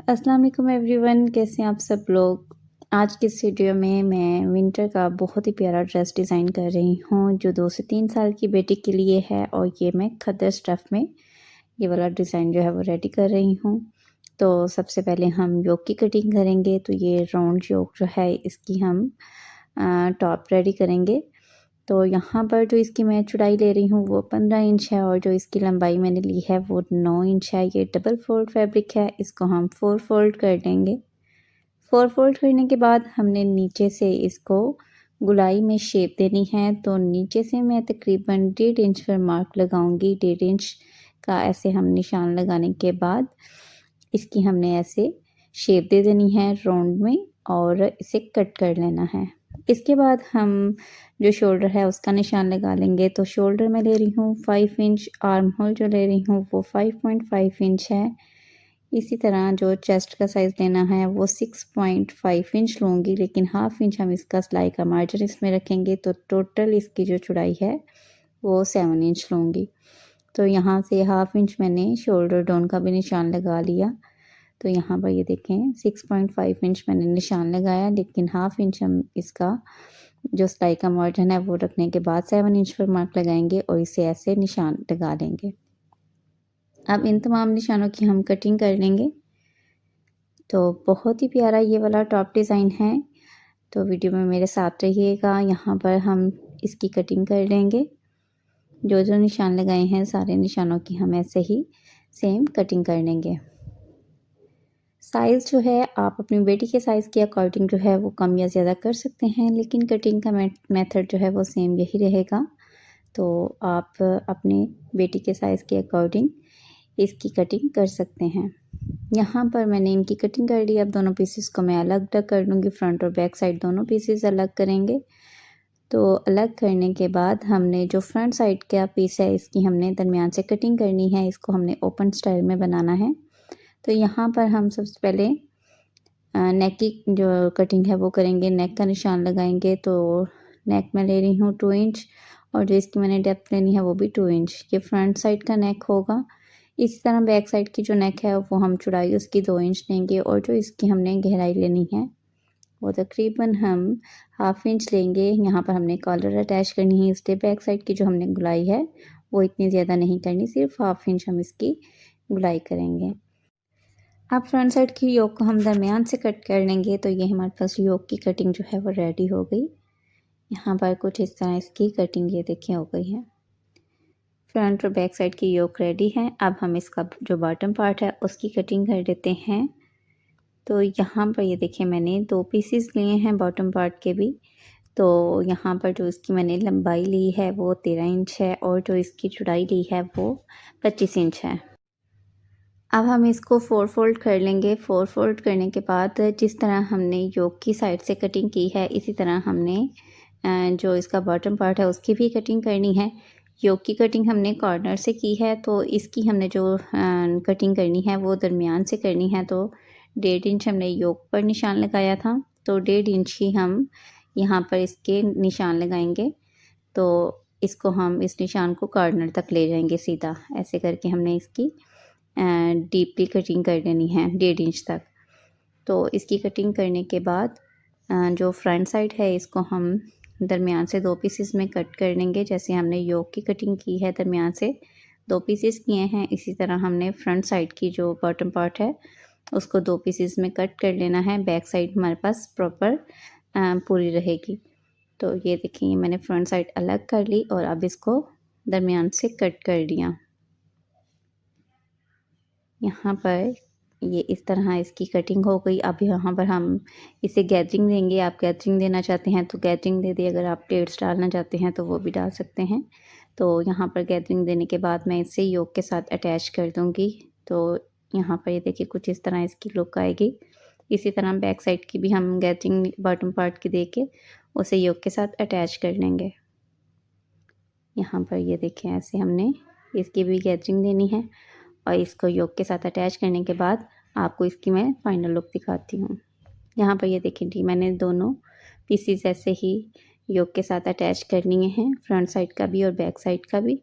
अस्सलाम वालेकुम एवरीवन, कैसे हैं आप सब लोग। आज की इस वीडियो में मैं विंटर का बहुत ही प्यारा ड्रेस डिज़ाइन कर रही हूँ जो 2 से 3 साल की बेटी के लिए है और ये मैं खद्दर स्टफ़ में ये वाला डिज़ाइन जो है वो रेडी कर रही हूँ। तो सबसे पहले हम योक की कटिंग करेंगे। तो ये राउंड योक जो है इसकी हम टॉप रेडी करेंगे। तो यहाँ पर जो इसकी मैं चौड़ाई ले रही हूँ वो 15 इंच है और जो इसकी लंबाई मैंने ली है वो 9 इंच है। ये डबल फोल्ड फैब्रिक है, इसको हम 4 फोल्ड कर देंगे। 4 फोल्ड करने के बाद हमने नीचे से इसको गुलाई में शेप देनी है। तो नीचे से मैं तकरीबन 1.5 इंच पर मार्क लगाऊंगी। 1.5 इंच का ऐसे हम निशान लगाने के बाद इसकी हमने ऐसे शेप दे देनी है राउंड में और इसे कट कर लेना है। इसके बाद हम जो शोल्डर है उसका निशान लगा लेंगे। तो शोल्डर मैं ले रही हूँ 5 इंच, आर्म होल जो ले रही हूँ वो 5.5 इंच है। इसी तरह जो चेस्ट का साइज़ लेना है वो 6.5 इंच लूँगी, लेकिन हाफ इंच हम इसका सिलाई का मार्जिन इसमें रखेंगे। तो टोटल इसकी जो चौड़ाई है वो 7 इंच लूँगी। तो यहाँ से हाफ इंच मैंने शोल्डर डाउन का भी निशान लगा लिया। तो यहाँ पर ये देखें 6.5 इंच मैंने निशान लगाया, लेकिन हाफ इंच हम इसका जो सिलाई का मार्जिन है वो रखने के बाद 7 इंच पर मार्क लगाएंगे और इसे ऐसे निशान लगा लेंगे। अब इन तमाम निशानों की हम कटिंग कर लेंगे। तो बहुत ही प्यारा ये वाला टॉप डिज़ाइन है। तो वीडियो में मेरे साथ रहिएगा। यहाँ पर हम इसकी कटिंग कर लेंगे। जो जो निशान लगाए हैं सारे निशानों की हम ऐसे ही सेम कटिंग कर लेंगे। साइज़ जो है आप अपनी बेटी के साइज़ के अकॉर्डिंग जो है वो कम या ज़्यादा कर सकते हैं, लेकिन कटिंग का मेथड जो है वो सेम यही रहेगा। तो आप अपने बेटी के साइज़ के अकॉर्डिंग इसकी कटिंग कर सकते हैं। यहाँ पर मैंने इनकी कटिंग कर ली। अब दोनों पीसेस को मैं अलग अलग कर लूँगी। फ्रंट और बैक साइड दोनों पीसेस अलग करेंगे। तो अलग करने के बाद हमने जो फ्रंट साइड का पीस है इसकी हमने दरमियान से कटिंग करनी है। इसको हमने ओपन स्टाइल में बनाना है। तो यहाँ पर हम सबसे पहले नेक की जो कटिंग है वो करेंगे। नेक का निशान लगाएंगे। तो नेक में ले रही हूँ 2 इंच और जो इसकी मैंने डेप्थ लेनी है वो भी 2 इंच। ये फ्रंट साइड का नेक होगा। इसी तरह बैक साइड की जो नेक है वो हम चौड़ाई उसकी 2 इंच लेंगे और जो इसकी हमने गहराई लेनी है वो तकरीबन हम हाफ इंच लेंगे। यहाँ पर हमने कॉलर अटैच करनी है, इसलिए बैक साइड की जो हमने गुलाई है वो इतनी ज़्यादा नहीं करनी, सिर्फ हाफ इंच हम इसकी गुलाई करेंगे। अब फ्रंट साइड की योक को हम दरमियान से कट कर लेंगे। तो ये हमारे पास योक की कटिंग जो है वो रेडी हो गई। यहाँ पर कुछ इस तरह इसकी कटिंग ये देखिए हो गई है। फ्रंट और बैक साइड की योक रेडी है। अब हम इसका जो बॉटम पार्ट है उसकी कटिंग कर देते हैं। तो यहाँ पर ये देखिए मैंने 2 पीसेस लिए हैं बॉटम पार्ट के भी। तो यहाँ पर जो इसकी मैंने लंबाई ली है वो 13 इंच है और जो इसकी चौड़ाई ली है वो 25 इंच है। अब हम इसको 4 फोल्ड कर लेंगे। 4 फोल्ड करने के बाद जिस तरह हमने योक की साइड से कटिंग की है इसी तरह हमने जो इसका बॉटम पार्ट है उसकी भी कटिंग करनी है। योक की कटिंग हमने कॉर्नर से की है, तो इसकी हमने जो कटिंग करनी है वो दरमियान से करनी है। तो 1.5 इंच हमने योक पर निशान लगाया था, तो 1.5 इंच ही हम यहाँ पर इसके निशान लगाएंगे। तो इसको हम इस निशान को कॉर्नर तक ले जाएंगे सीधा। ऐसे करके हमने इसकी डीपली कटिंग कर लेनी है 1.5 इंच तक। तो इसकी कटिंग करने के बाद जो फ्रंट साइड है इसको हम दरमियान से 2 पीसेस में कट कर लेंगे। जैसे हमने योक की कटिंग की है दरमियान से 2 पीसेस किए हैं, इसी तरह हमने फ्रंट साइड की जो बॉटम पार्ट है उसको 2 पीसेस में कट कर लेना है। बैक साइड हमारे पास प्रॉपर पूरी रहेगी। तो ये देखिए मैंने फ्रंट साइड अलग कर ली और अब इसको दरमियान से कट कर लिया। यहाँ पर ये इस तरह इसकी कटिंग हो गई। अब यहाँ पर हम इसे गैदरिंग देंगे। आप गैदरिंग देना चाहते हैं तो गैदरिंग दे दें, अगर आप प्लेट्स डालना चाहते हैं तो वो भी डाल सकते हैं। तो यहाँ पर गैदरिंग देने के बाद मैं इसे योक के साथ अटैच कर दूँगी। तो यहाँ पर ये देखिए कुछ इस तरह इसकी लुक आएगी। इसी तरह बैक साइड की भी हम गैदरिंग बॉटम पार्ट की दे के उसे योक के साथ अटैच कर लेंगे। यहाँ पर ये देखें ऐसे हमने इसकी भी गैदरिंग देनी है और इसको योक के साथ अटैच करने के बाद आपको इसकी मैं फाइनल लुक दिखाती हूँ। यहाँ पर ये देखें जी मैंने दोनों पीसीज ऐसे ही योक के साथ अटैच कर लिए हैं, फ्रंट साइड का भी और बैक साइड का भी।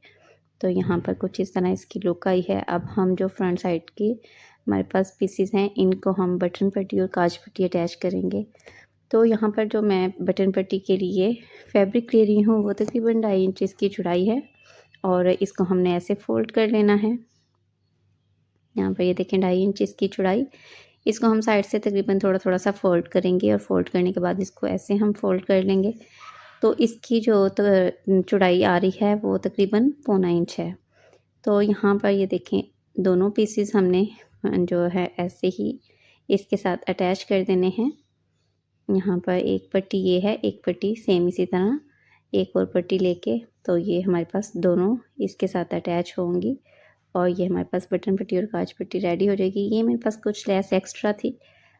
तो यहाँ पर कुछ इस तरह इसकी लुक आई है। अब हम जो फ्रंट साइड की हमारे पास पीसीज हैं, इनको हम बटन पट्टी और काज पट्टी अटैच करेंगे। तो यहाँ पर जो मैं बटन पट्टी के लिए फैब्रिक ले रही हूँ वो तकरीबन 2.5 इंच इसकी चौड़ाई है और इसको हमने ऐसे फोल्ड कर लेना है। यहाँ पर ये देखें 2.5 इंच इसकी चौड़ाई, इसको हम साइड से तकरीबन थोड़ा थोड़ा सा फोल्ड करेंगे और फोल्ड करने के बाद इसको ऐसे हम फोल्ड कर लेंगे। तो इसकी जो चौड़ाई आ रही है वो तकरीबन 1.25 इंच है। तो यहाँ पर ये देखें दोनों पीसेस हमने जो है ऐसे ही इसके साथ अटैच कर देने हैं। यहाँ पर एक पट्टी ये है, एक पट्टी सेम इसी तरह एक और पट्टी लेके, तो ये हमारे पास दोनों इसके साथ अटैच होंगी और ये हमारे पास बटन पट्टी और काज पट्टी रेडी हो जाएगी। ये मेरे पास कुछ लेस एक्स्ट्रा थी,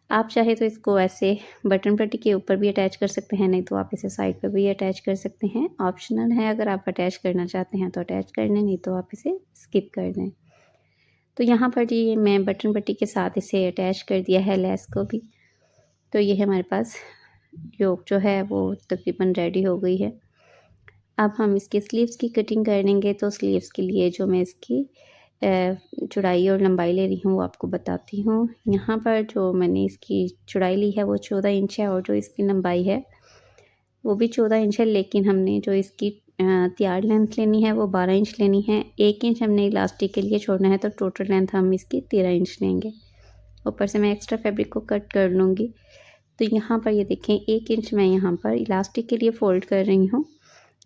आप चाहे तो इसको ऐसे बटन पट्टी के ऊपर भी अटैच कर सकते हैं, नहीं तो आप इसे साइड पर भी अटैच कर सकते हैं, ऑप्शनल है। अगर आप अटैच करना चाहते हैं तो अटैच कर लें, नहीं तो आप इसे स्किप कर दें। तो यहाँ पर जी मैं बटन पट्टी के साथ इसे अटैच कर दिया है लेस को भी। तो ये हमारे पास योक जो है वो तकरीबन रेडी हो गई है। अब हम इसकी स्लीव्स की कटिंग करेंगे। तो स्लीव्स के लिए जो मैं इसकी चौड़ाई और लंबाई ले रही हूँ वो आपको बताती हूँ। यहाँ पर जो मैंने इसकी चौड़ाई ली है वो 14 इंच है और जो इसकी लंबाई है वो भी 14 इंच है, लेकिन हमने जो इसकी तैयार लेंथ लेनी है वो 12 इंच लेनी है। 1 इंच हमने इलास्टिक के लिए छोड़ना है, तो टोटल लेंथ हम इसकी 13 इंच लेंगे। ऊपर से मैं एक्स्ट्रा फैब्रिक को कट कर लूँगी। तो यहाँ पर ये देखें 1 इंच मैं यहाँ पर इलास्टिक के लिए फ़ोल्ड कर रही हूँ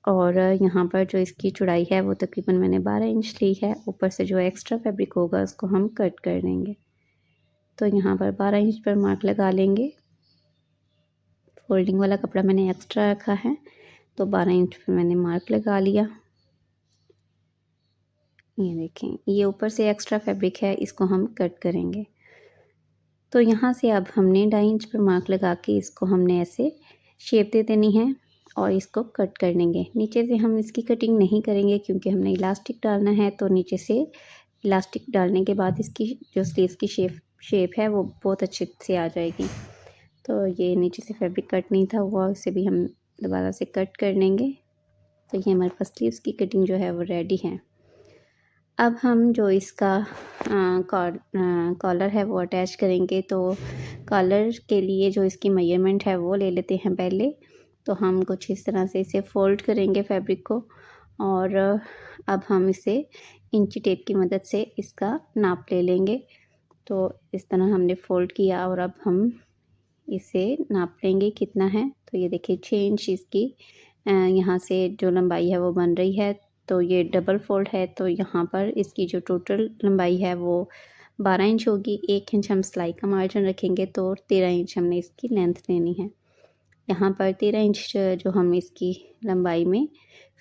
और यहाँ पर जो इसकी चौड़ाई है वो तकरीबन मैंने 12 इंच ली है। ऊपर से जो एक्स्ट्रा फैब्रिक होगा उसको हम कट कर देंगे। तो यहाँ पर 12 इंच पर मार्क लगा लेंगे। फोल्डिंग वाला कपड़ा मैंने एक्स्ट्रा रखा है, तो 12 इंच पर मैंने मार्क लगा लिया। ये देखें ये ऊपर से एक्स्ट्रा फैब्रिक है, इसको हम कट करेंगे। तो यहाँ से अब हमने 2.5 इंच पर मार्क लगा के इसको हमने ऐसे शेप दे देनी है और इसको कट कर लेंगे। नीचे से हम इसकी कटिंग नहीं करेंगे क्योंकि हमने इलास्टिक डालना है, तो नीचे से इलास्टिक डालने के बाद इसकी जो स्लीव्स की शेप है वो बहुत अच्छे से आ जाएगी। तो ये नीचे से फैब्रिक कट नहीं था हुआ, इसे भी हम दोबारा से कट कर लेंगे। तो ये हमारे पास स्लीव्स की कटिंग जो है वो रेडी है। अब हम जो इसका कॉलर है वो अटैच करेंगे। तो कॉलर के लिए जो इसकी मेजरमेंट है वो ले लेते हैं पहले। तो हम कुछ इस तरह से इसे फ़ोल्ड करेंगे फैब्रिक को और अब हम इसे इंची टेप की मदद से इसका नाप ले लेंगे। तो इस तरह हमने फ़ोल्ड किया और अब हम इसे नाप लेंगे कितना है। तो ये देखिए 6 इंच इसकी यहाँ से जो लंबाई है वो बन रही है। तो ये डबल फोल्ड है, तो यहाँ पर इसकी जो टोटल लंबाई है वो 12 इंच होगी। 1 इंच हम सिलाई का मार्जिन रखेंगे, तो 13 इंच हमने इसकी लेंथ लेनी है। यहाँ पर 13 इंच जो हम इसकी लंबाई में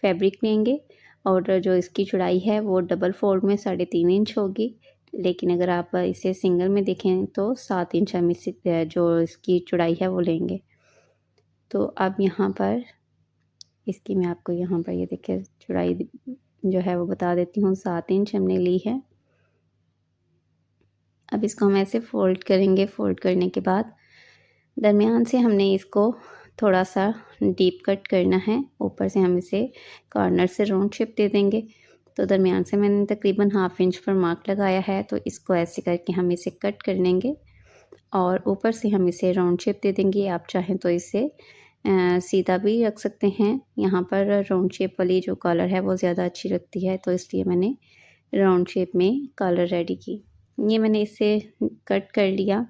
फैब्रिक लेंगे और जो इसकी चौड़ाई है वो डबल फोल्ड में 3.5 इंच होगी। लेकिन अगर आप इसे सिंगल में देखें तो 7 इंच हम इस जो इसकी चौड़ाई है वो लेंगे। तो अब यहाँ पर इसकी मैं आपको यहाँ पर ये देखिए चौड़ाई जो है वो बता देती हूँ, 7 इंच हमने ली है। अब इसको हम ऐसे फ़ोल्ड करेंगे। फ़ोल्ड करने के बाद दरमियान से हमने इसको थोड़ा सा डीप कट करना है। ऊपर से हम इसे कॉर्नर से राउंड शेप दे देंगे। तो दरमियान से मैंने तकरीबन 1/2 इंच पर मार्क लगाया है, तो इसको ऐसे करके हम इसे कट कर लेंगे और ऊपर से हम इसे राउंड शेप दे देंगे। आप चाहें तो इसे सीधा भी रख सकते हैं। यहाँ पर राउंड शेप वाली जो कॉलर है वो ज़्यादा अच्छी लगती है, तो इसलिए मैंने राउंड शेप में कॉलर रेडी की। ये मैंने इसे कट कर लिया।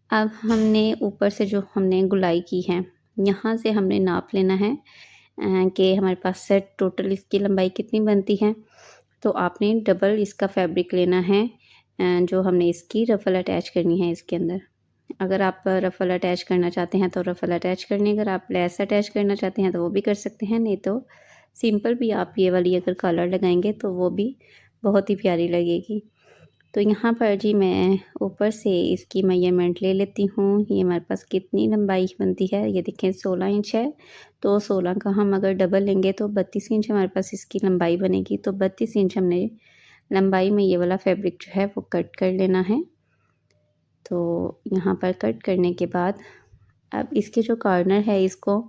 अब हमने ऊपर से जो हमने गुलाई की है, यहाँ से हमने नाप लेना है कि हमारे पास सेट टोटल इसकी लंबाई कितनी बनती है। तो आपने डबल इसका फैब्रिक लेना है जो हमने इसकी रफ़ल अटैच करनी है इसके अंदर। अगर आप रफ़ल अटैच करना चाहते हैं तो रफ़ल अटैच करनी, अगर आप लेस अटैच करना चाहते हैं तो वो भी कर सकते हैं, नहीं तो सिंपल भी आप ये वाली अगर कॉलर लगाएंगे तो वो भी बहुत ही प्यारी लगेगी। तो यहाँ पर जी मैं ऊपर से इसकी मेजरमेंट ले लेती हूँ। ये हमारे पास कितनी लंबाई बनती है, ये देखें 16 इंच है, तो 16 का हम अगर डबल लेंगे तो 32 इंच हमारे पास इसकी लंबाई बनेगी। तो 32 इंच हमने लंबाई में ये वाला फैब्रिक जो है वो कट कर लेना है। तो यहाँ पर कट करने के बाद अब इसके जो कॉर्नर है इसको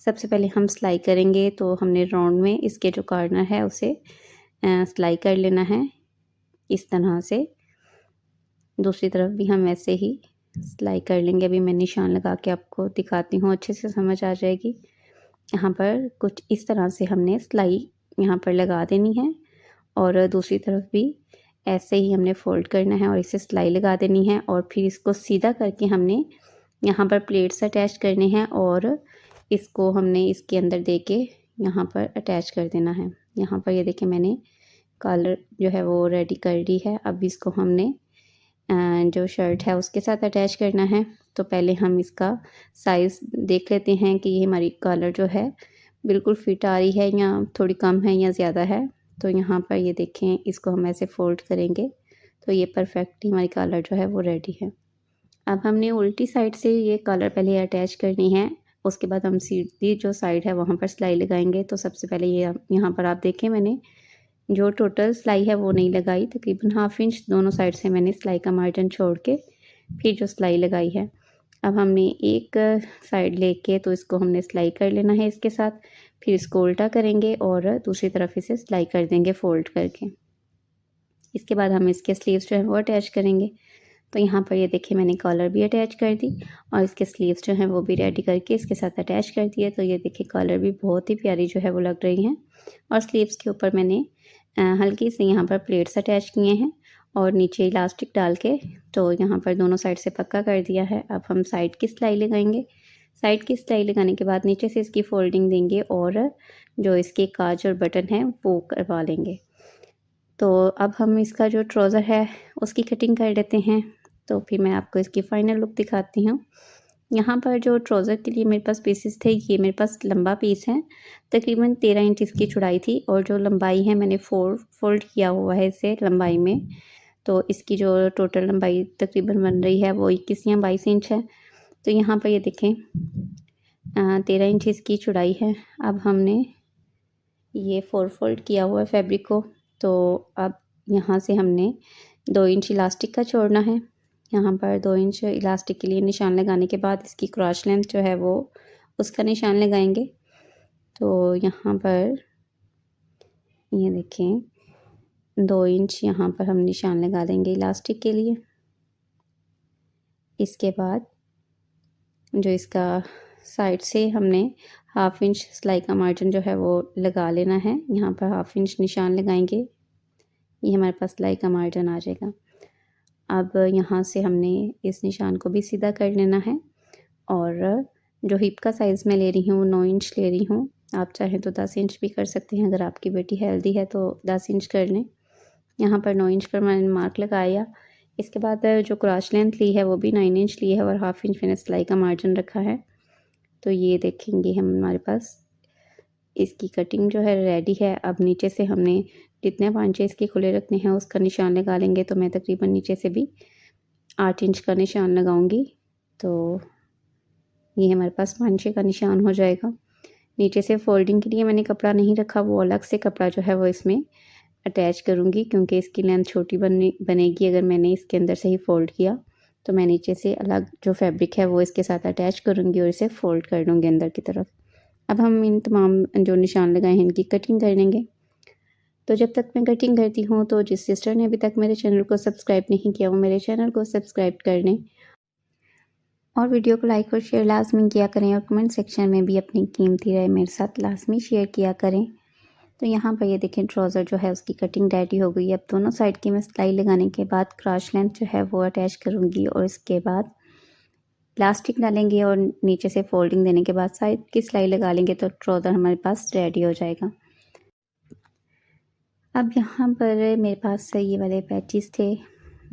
सबसे पहले हम सिलाई करेंगे। तो हमने राउंड में इसके जो कॉर्नर है उसे सिलाई कर लेना है इस तरह से। दूसरी तरफ भी हम ऐसे ही सिलाई कर लेंगे। अभी मैं निशान लगा के आपको दिखाती हूँ, अच्छे से समझ आ जाएगी। यहाँ पर कुछ इस तरह से हमने सिलाई यहाँ पर लगा देनी है और दूसरी तरफ भी ऐसे ही हमने फ़ोल्ड करना है और इसे सिलाई लगा देनी है और फिर इसको सीधा करके हमने यहाँ पर प्लेट्स अटैच करने हैं और इसको हमने इसके अंदर दे के यहाँ पर अटैच कर देना है। यहाँ पर ये देखिए मैंने कॉलर जो है वो रेडी कर ली है। अब इसको हमने जो शर्ट है उसके साथ अटैच करना है। तो पहले हम इसका साइज़ देख लेते हैं कि ये हमारी कॉलर जो है बिल्कुल फिट आ रही है या थोड़ी कम है या ज़्यादा है। तो यहाँ पर ये देखें, इसको हम ऐसे फ़ोल्ड करेंगे तो ये परफेक्टली हमारी कॉलर जो है वो रेडी है। अब हमने उल्टी साइड से ये कॉलर पहले अटैच करनी है, उसके बाद हम सीधी जो साइड है वहाँ पर सिलाई लगाएंगे। तो सबसे पहले ये यहाँ पर आप देखें, मैंने जो टोटल सिलाई है वो नहीं लगाई, तकरीबन ½ इंच दोनों साइड से मैंने सिलाई का मार्जिन छोड़ के फिर जो सिलाई लगाई है। अब हमने एक साइड लेके तो इसको हमने सिलाई कर लेना है इसके साथ, फिर इसको उल्टा करेंगे और दूसरी तरफ इसे सिलाई कर देंगे फ़ोल्ड करके। इसके बाद हम इसके स्लीव्स जो है वो अटैच करेंगे। तो यहाँ पर ये देखिए मैंने कॉलर भी अटैच कर दी और इसके स्लीव्स जो हैं वो भी रेडी करके इसके साथ अटैच कर दिए। तो ये देखिए कॉलर भी बहुत ही प्यारी जो है वो लग रही हैं और स्लीव्स के ऊपर मैंने हल्की सी यहाँ पर प्लेट्स अटैच किए हैं और नीचे इलास्टिक डाल के तो यहाँ पर दोनों साइड से पक्का कर दिया है। अब हम साइड की सिलाई लगाएंगे। साइड की सिलाई लगाने के बाद नीचे से इसकी फोल्डिंग देंगे और जो इसके काज और बटन हैं वो करवा लेंगे। तो अब हम इसका जो ट्राउज़र है उसकी कटिंग कर लेते हैं। तो फिर मैं आपको इसकी फ़ाइनल लुक दिखाती हूँ। यहाँ पर जो ट्राउज़र के लिए मेरे पास पीसेस थे, ये मेरे पास लंबा पीस है, तकरीबन 13 इंच इसकी चौड़ाई थी और जो लंबाई है मैंने फ़ोल्ड किया हुआ है इसे लंबाई में। तो इसकी जो टोटल लंबाई तकरीबन बन रही है वो 21 या 22 इंच है। तो यहाँ पर ये देखें 13 इंच इसकी चौड़ाई है। अब हमने ये फ़ोल्ड किया हुआ है फैब्रिक को। तो अब यहाँ से हमने 2 इंच इलास्टिक का छोड़ना है। यहाँ पर 2 इंच इलास्टिक के लिए निशान लगाने के बाद इसकी क्रॉस लेंथ जो है वो उसका निशान लगाएंगे। तो यहाँ पर ये देखें 2 इंच यहाँ पर हम निशान लगा देंगे इलास्टिक के लिए। इसके बाद जो इसका साइड से हमने ½ इंच सिलाई का मार्जिन जो है वो लगा लेना है। यहाँ पर ½ इंच निशान लगाएंगे, ये हमारे पास सिलाई का मार्जिन आ जाएगा। अब यहाँ से हमने इस निशान को भी सीधा कर लेना है और जो हिप का साइज़ मैं ले रही हूँ 9 इंच ले रही हूँ। आप चाहें तो 10 इंच भी कर सकते हैं, अगर आपकी बेटी हेल्दी है तो 10 इंच कर लें। यहाँ पर 9 इंच पर मैंने मार्क लगाया। इसके बाद जो क्रॉस लेंथ ली है वो भी 9 इंच ली है और ½ इंच मैंने सिलाई का मार्जिन रखा है। तो ये देखेंगे हम हमारे पास इसकी कटिंग जो है रेडी है। अब नीचे से हमने जितने पांचे इसके खुले रखने हैं उसका निशान लगा लेंगे। तो मैं तकरीबन नीचे से भी 8 इंच का निशान लगाऊंगी। तो ये हमारे पास पांचे का निशान हो जाएगा। नीचे से फोल्डिंग के लिए मैंने कपड़ा नहीं रखा, वो अलग से कपड़ा जो है वो इसमें अटैच करूँगी क्योंकि इसकी लेंथ छोटी बनेगी अगर मैंने इसके अंदर से ही फ़ोल्ड किया। तो मैं नीचे से अलग जो फैब्रिक है वो इसके साथ अटैच करूँगी और इसे फ़ोल्ड कर दूँगी अंदर की तरफ। अब हम इन तमाम जो निशान लगाए हैं इनकी कटिंग कर लेंगे। तो जब तक मैं कटिंग करती हूँ तो जिस सिस्टर ने अभी तक मेरे चैनल को सब्सक्राइब नहीं किया वो मेरे चैनल को सब्सक्राइब कर लें और वीडियो को लाइक और शेयर लाजमी किया करें और कमेंट सेक्शन में भी अपनी कीमती राय मेरे साथ लाजमी शेयर किया करें। तो यहाँ पर ये देखें ट्राउज़र जो है उसकी कटिंग रेडी हो गई है। अब दोनों साइड की मैं सिलाई लगाने के बाद क्रॉस लेंथ जो है वो अटैच करूँगी और इसके बाद इलास्टिक डालेंगे और नीचे से फोल्डिंग देने के बाद साइड की सिलाई लगा लेंगे तो ट्राउज़र हमारे पास रेडी हो जाएगा। अब यहाँ पर मेरे पास ये वाले पैचेस थे,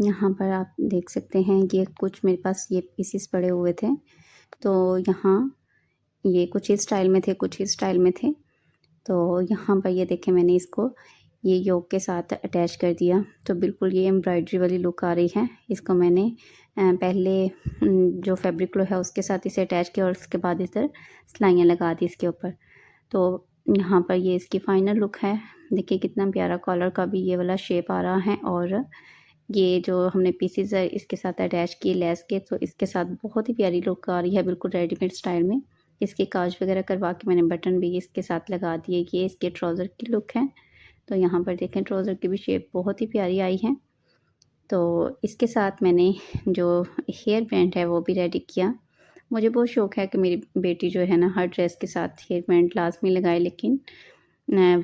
यहाँ पर आप देख सकते हैं ये कुछ मेरे पास ये पीसेस पड़े हुए थे। तो यहाँ ये कुछ इस स्टाइल में थे, कुछ इस स्टाइल में थे। तो यहाँ पर ये देखें मैंने इसको ये योक के साथ अटैच कर दिया। तो बिल्कुल ये एम्ब्रॉयडरी वाली लुक आ रही है। इसको मैंने पहले जो फैब्रिक ग्लू है उसके साथ इसे अटैच किया और उसके बाद इधर सिलाइयाँ लगा दी इसके ऊपर। तो यहाँ पर ये इसकी फ़ाइनल लुक है। देखिए कितना प्यारा कॉलर का भी ये वाला शेप आ रहा है और ये जो हमने पीसेस है इसके साथ अटैच किए लेस के, तो इसके साथ बहुत ही प्यारी लुक आ रही है बिल्कुल रेडीमेड स्टाइल में। इसके काज वगैरह करवा के मैंने बटन भी इसके साथ लगा दिए। ये इसके ट्राउज़र की लुक है। तो यहाँ पर देखें ट्राउज़र की भी शेप बहुत ही प्यारी आई है। तो इसके साथ मैंने जो हेयर बैंड है वो भी रेडी किया। मुझे बहुत शौक़ है कि मेरी बेटी जो है ना हर ड्रेस के साथ हेयर बैंड लाज़मी लगाए, लेकिन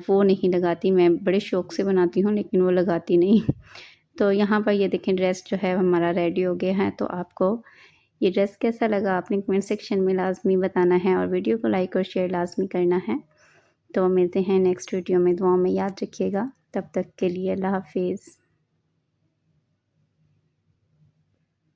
वो नहीं लगाती। मैं बड़े शौक़ से बनाती हूँ लेकिन वो लगाती नहीं। तो यहाँ पर ये देखें ड्रेस जो है हमारा रेडी हो गया है। तो आपको ये ड्रेस कैसा लगा आपने कमेंट सेक्शन में लाज़मी बताना है और वीडियो को लाइक और शेयर लाज़मी करना है। तो मिलते हैं नेक्स्ट वीडियो में, दुआओं में याद रखिएगा। तब तक के लिए अल्लाह हाफ़िज़।